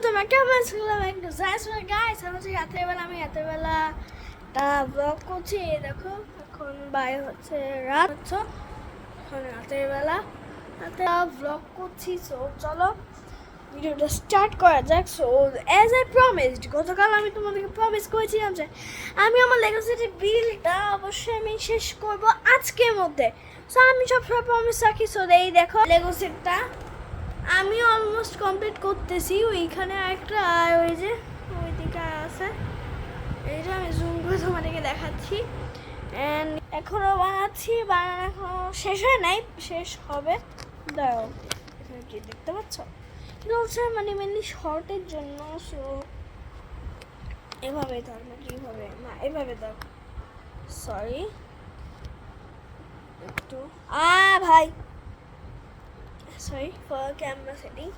তোমরা কেমন আছো? একটু গাইস আমি রাতের বেলা একটা ব্লগ করছি। দেখো এখন বাইরে হচ্ছে রাত, এখন রাতে ব্লগ করছি। সো চলো ভিডিওটা স্টার্ট করা যাক। সো অ্যাজ আই প্রমিসড, গতকাল আমি তোমাদেরকে প্রমিস করেছিলাম যে আমি আমার লেগো সিটি বিলটা অবশ্যই আমি শেষ করব আজকের মধ্যে। সো আমি সবসময় প্রমিস রাখি। সো এই দেখো লেগো সেটটা আমি অলমোস্ট কমপ্লিট করতেছি। ওইখানে একটা আর ওই যে ওইদিকে আছে, এইটা আমি জুম করে তোমাদেরকে দেখাচ্ছি। অ্যান্ড এখনও বানাচ্ছি, বানানো এখনও শেষ হয় নাই, শেষ হবে। দাঁড়াও, এখানে কি দেখতে পাচ্ছ? এটা হচ্ছে মানে মেনলি শর্টের জন্য। সো এভাবে ধর না, কীভাবে না, এভাবে ধর, সরি একটু ভাই সরি ফর ক্যামেরা সেটিং।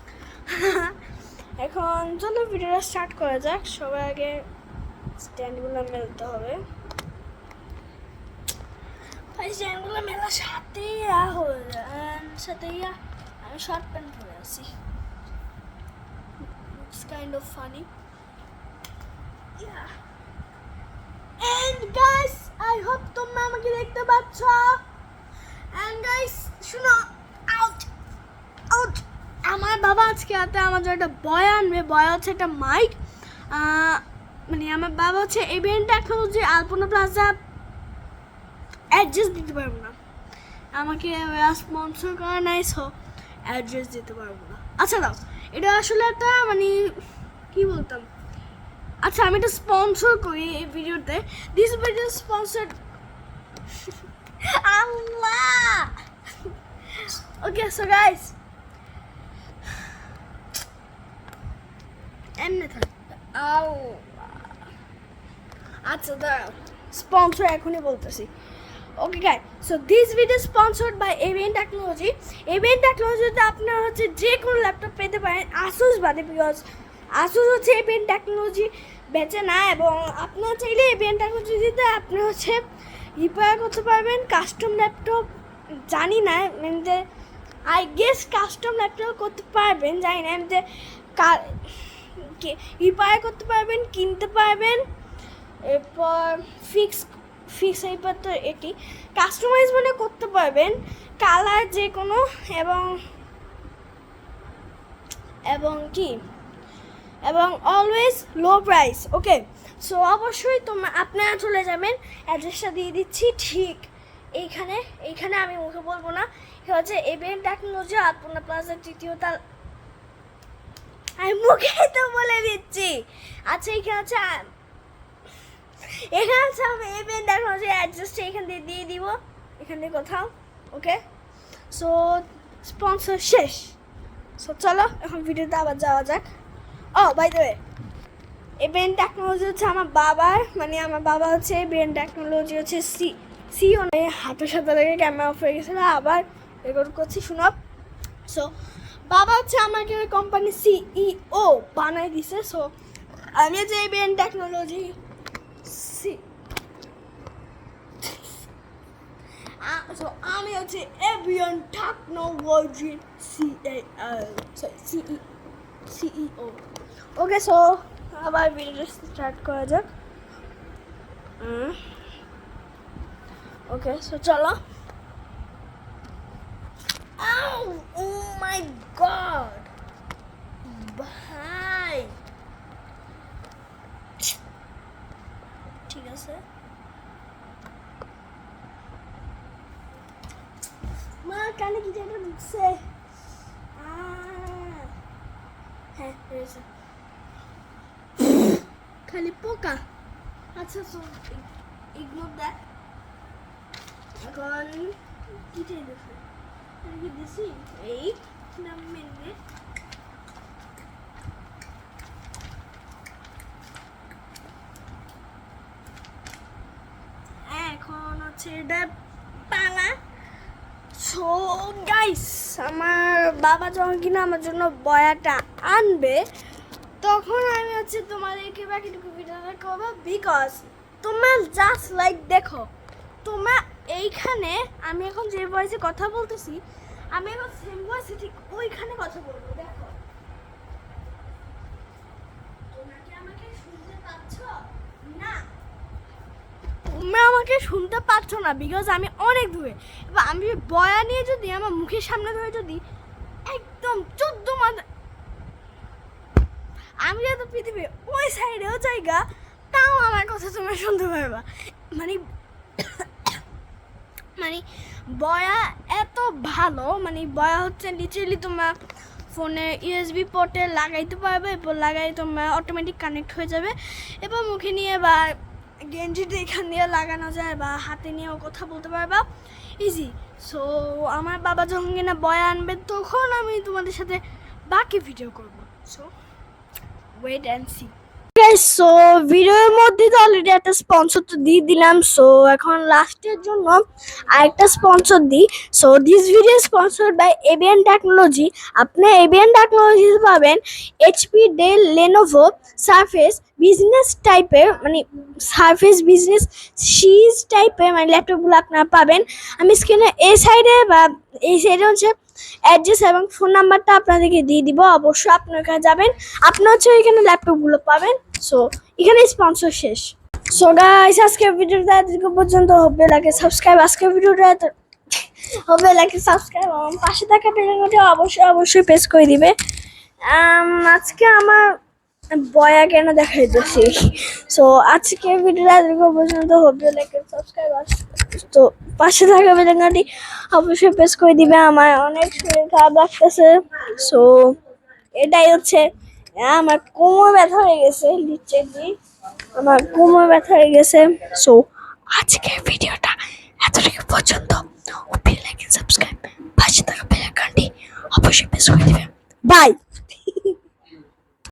এখন চলো ভিডিওটা স্টার্ট করা যাক। সবার আগে স্ট্যান্ডগুলো মেলতে হবে। ভাই স্ট্যান্ডগুলো মেলার সাথেই হয়ে যায়, সাথেই আমি শর্ট প্যান্ট পরে আছি। It's kind of funny. And guys I hope তোমরা আমাকে দেখতে পাচ্ছ। এন্ড গাইস শুনো, আউট আউট, আমার বাবা আজকে হাতে আমার জন্য একটা বয় আনবে। বয় হচ্ছে একটা মাইক। মানে আমার বাবা হচ্ছে এবিএন টেকনোলজি আলপনা প্লাজা অ্যাড্রেস দিতে পারবো না, আমাকে স্পন্সর করা নাই, সো অ্যাড্রেস দিতে পারবো না। আচ্ছা দাও, এটা আসলে একটা মানে কি বলতাম, আচ্ছা আমি এটা স্পন্সর করি এই ভিডিওতে। This video sponsored Allah. Okay so guys এমনি থাক। আচ্ছা দাঁড়াও, স্পন্সর এখনই বলতেছি। Okay guys, so this video sponsored by ABN technology. ABN টেকনোলজিতে আপনারা হচ্ছে যে কোনো ল্যাপটপ পেতে পারেন আসুস বাদে, বিকজ আসুস হচ্ছে এবিএন টেকনোলজি বেচে না। এবং আপনারা চাইলে এবিএন টেকনোলজিতে আপনি হচ্ছে রিপেয়ার করতে পারবেন কাস্টম ল্যাপটপ। জানি না যে আই গেস কাস্টম ল্যাপটপ করতে পারবেন, জানি না যে রিপেয়ার করতে পারবেন, কিনতে পারবেন, এরপর ফিক্স এরপর তো এটি কাস্টমাইজ মানে করতে পারবেন, কালার যে কোনো, এবং always low price. Okay so অবশ্যই আপনারা চলে যাবেন, অ্যাড্রেসটা দিয়ে দিচ্ছি ঠিক এইখানে আমি মুখে বলবো না। এটা হচ্ছে এবিএন টেকনোলজি আলপনা প্লাজার তৃতীয় তালা। আমি মুখে তো বলে দিচ্ছি। আচ্ছা এখানে হচ্ছে আমি এবিএন টেকনোলজি অ্যাড্রেসটা এখান দিয়ে দিব, এখান দিয়ে কোথাও। ওকে সো স্পন্সর শেষ। সো চলো এখন ভিডিওতে আবার যাওয়া যাক। By the way, ABN technology হচ্ছে আমার বাবার, মানে আমার বাবা হচ্ছে এবিএন টেকনোলজি হচ্ছে সিও। হাতের সাথে লেগে ক্যামেরা অফ হয়ে গেছিলো, আবার রেকর্ড করছি শুনো। সো বাবা হচ্ছে আমাকে ওই কোম্পানির সিইও বানাই দিছে। সো আমি হচ্ছে এবিএন টেকনোলজি আমি হচ্ছে ABN technology CEO. Okay so আবার ভিডিওটা স্টার্ট করা যাক। ওকে সো চলো। ও মাই গড ভাই, ঠিক আছে মা, কানে কি যেটা ঢুকছে? হ্যাঁ রয়েছে, খালি পোকা। আচ্ছা সো ইগনোর দ্যাট। এখন কি চাইতেছে কি দিছি এই মিনিট। এখন হচ্ছে এটা পালা। সো গাইস আমার বাবা যখন কিনা আমার জন্য বয়াটা আনবে, তখন আমি হচ্ছে তোমাদেরকে বাকিটুকু ভিডিওটা করবো। বিকজ তোমরা জাস্ট লাইক দেখো, তোমরা এইখানে আমি এখন যে ভয়েসে কথা বলতেছি, আমি এখন সেম ভয়েসে ঠিক ওইখানে কথা বলবো। দেখো আমাকে শুনতে পাচ্ছ না বিকজ আমি অনেক দূরে। এবার আমি বয়া নিয়ে যদি আমার মুখের সামনে ধরে যদি একদম 14 মাথা, আমি যত পৃথিবীর ওই সাইডেও জায়গা, তাও আমার কথা তোমরা শুনতে পারবা। মানে মানে বয়া এত ভালো, মানে বয়া হচ্ছে লিটারেলি তোমার ফোনে ইউএসবি পোর্টে লাগাইতে পারবে, এরপর লাগাই তোমার অটোমেটিক কানেক্ট হয়ে যাবে। এবার মুখে নিয়ে বা গেঞ্জিতে এখান দিয়ে লাগানো যায় বা হাতে নিয়েও কথা বলতে পারবা ইজি। সো আমার বাবা যখন কিনা বয়া আনবে তখন আমি তোমাদের সাথে বাকি ভিডিও করবো। So wait and see. So ভিডিওর মধ্যে তো অলরেডি একটা স্পন্সর তো দিয়ে দিলাম। সো এখন লাস্টের জন্য আরেকটা স্পন্সর দিই। So this video sponsored by ABN technology. আপনি এবিএন টেকনোলজি পাবেন HP, Dell, Lenovo, Surface business টাইপের, মানে সারফেস বিজনেস সিজ টাইপের মানে ল্যাপটপগুলো আপনারা পাবেন। আমি স্ক্রিনে এই সাইডে বা এই সাইডে হচ্ছে অ্যাড্রেস এবং ফোন নাম্বারটা আপনাদেরকে দিয়ে দিব। অবশ্যই আপনার কাছে যাবেন, আপনার হচ্ছে এখানে ল্যাপটপগুলো পাবেন। সো এখানে স্পন্সর শেষ। সো গাইস আজকের ভিডিওটা এতটুকু পর্যন্ত। হবে লাগে সাবস্ক্রাইব, আজকের ভিডিওটা হবে লাগে সাবস্ক্রাইব এবং পাশে থাকা বেল আইকনটা অবশ্যই প্রেস করে দিবে। আজকে আমার বয়া কেন দেখাইতেছি। সো আজকের ভিডিওটা এতটুকু পর্যন্ত। হবে লাগে সাবস্ক্রাইব, তো পাশে থাকা বেল আইকনটি অবশ্যই প্রেস করে দিবে। আমার অনেক শরীর খারাপ লাগতেছে। সো এটাই হচ্ছে, আমার কোমর ব্যথা হয়ে গেছে, লিটারেলি আমার কোমর ব্যথা হয়ে গেছে। সো আজকের ভিডিওটা এতটুকু পর্যন্ত। লাইক সাবস্ক্রাইব, পাশে থাকা বেল আইকনটি অবশ্যই প্রেস করে দিবে। বাই।